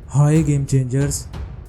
हाय game changers.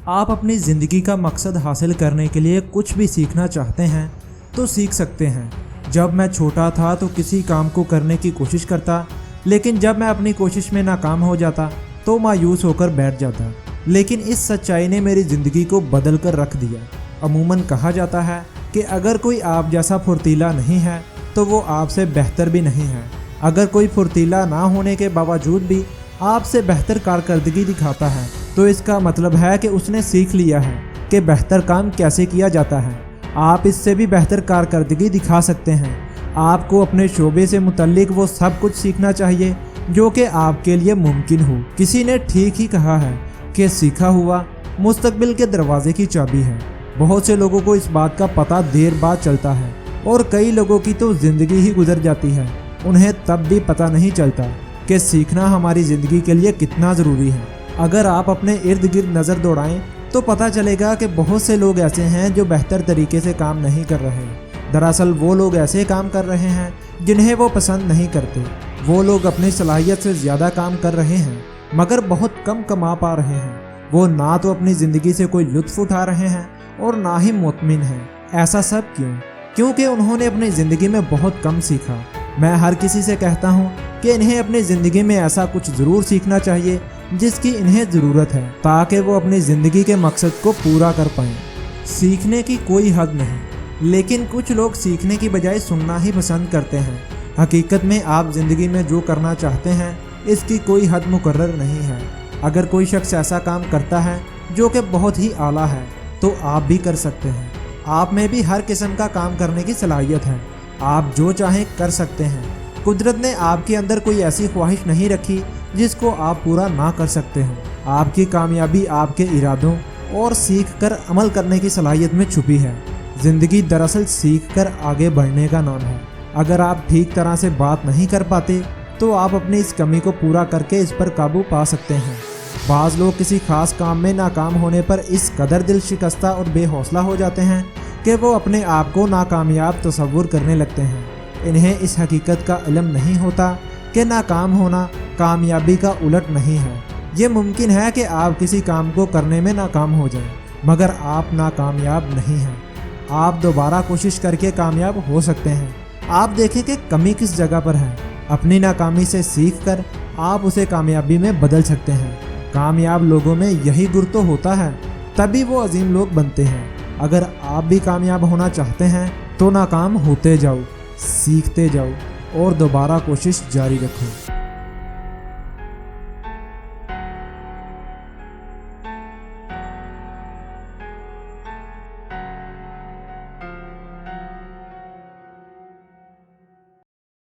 आप अपनी ज़िंदगी का मकसद हासिल करने के लिए कुछ भी सीखना चाहते हैं तो सीख सकते हैं। जब मैं छोटा था तो किसी काम को करने की कोशिश करता, लेकिन जब मैं अपनी कोशिश में नाकाम हो जाता तो मायूस होकर बैठ जाता। लेकिन इस सच्चाई ने मेरी ज़िंदगी को बदल कर रख दिया। अमूमन कहा जाता है कि अगर कोई आप जैसा फुर्तीला नहीं है तो वो आपसे बेहतर भी नहीं है। अगर कोई फुर्तीला ना होने के बावजूद भी आपसे बेहतर कारकर्दगी दिखाता है तो इसका मतलब है कि उसने सीख लिया है कि बेहतर काम कैसे किया जाता है। आप इससे भी बेहतर कारकर्दगी दिखा सकते हैं। आपको अपने शोबे से मुतल्लिक वो सब कुछ सीखना चाहिए जो कि आपके लिए मुमकिन हो। किसी ने ठीक ही कहा है कि सीखा हुआ मुस्तकबिल के दरवाजे की चाबी है। बहुत से लोगों को इस बात का पता देर बाद चलता है और कई लोगों की तो ज़िंदगी ही गुजर जाती है, उन्हें तब भी पता नहीं चलता कि सीखना हमारी ज़िंदगी के लिए कितना ज़रूरी है। अगर आप अपने इर्द गिर्द नज़र दौड़ाएं तो पता चलेगा कि बहुत से लोग ऐसे हैं जो बेहतर तरीके से काम नहीं कर रहे। दरअसल वो लोग ऐसे काम कर रहे हैं जिन्हें वो पसंद नहीं करते। वो लोग अपनी सलाहियत से ज़्यादा काम कर रहे हैं मगर बहुत कम कमा पा रहे हैं। वो ना तो अपनी ज़िंदगी से कोई लुत्फ़ उठा रहे हैं और ना ही मुतमिन हैं। ऐसा सब क्यों? क्योंकि उन्होंने अपनी ज़िंदगी में बहुत कम सीखा। मैं हर किसी से कहता हूँ कि इन्हें अपनी ज़िंदगी में ऐसा कुछ ज़रूर सीखना चाहिए जिसकी इन्हें ज़रूरत है, ताकि वो अपनी ज़िंदगी के मकसद को पूरा कर पाएँ। सीखने की कोई हद नहीं, लेकिन कुछ लोग सीखने की बजाय सुनना ही पसंद करते हैं। हकीकत में आप ज़िंदगी में जो करना चाहते हैं इसकी कोई हद मुकर्रर नहीं है। अगर कोई शख्स ऐसा काम करता है जो कि बहुत ही आला है तो आप भी कर सकते हैं। आप में भी हर किस्म का काम करने की सलाहियत है। आप जो चाहें कर सकते हैं। कुदरत ने आपके अंदर कोई ऐसी ख्वाहिश नहीं रखी जिसको आप पूरा ना कर सकते हो। आपकी कामयाबी आपके इरादों और सीख कर अमल करने की सलाहियत में छुपी है। ज़िंदगी दरअसल सीख कर आगे बढ़ने का नाम है। अगर आप ठीक तरह से बात नहीं कर पाते तो आप अपनी इस कमी को पूरा करके इस पर काबू पा सकते हैं। बाज़ लोग किसी खास काम में नाकाम होने पर इस कदर दिल शिकस्ता और बेहौसला हो जाते हैं कि वो अपने आप को नाकामयाब तस्वुर करने लगते हैं। इन्हें इस हकीकत का इल्म नहीं होता कि नाकाम होना कामयाबी का उलट नहीं है। ये मुमकिन है कि आप किसी काम को करने में नाकाम हो जाएं, मगर आप नाकामयाब नहीं हैं। आप दोबारा कोशिश करके कामयाब हो सकते हैं। आप देखें कि कमी किस जगह पर है। अपनी नाकामी से सीख कर आप उसे कामयाबी में बदल सकते हैं। कामयाब लोगों में यही गुर तो होता है, तभी वो अजीम लोग बनते हैं। अगर आप भी कामयाब होना चाहते हैं तो नाकाम होते जाओ, सीखते जाओ और दोबारा कोशिश जारी रखो।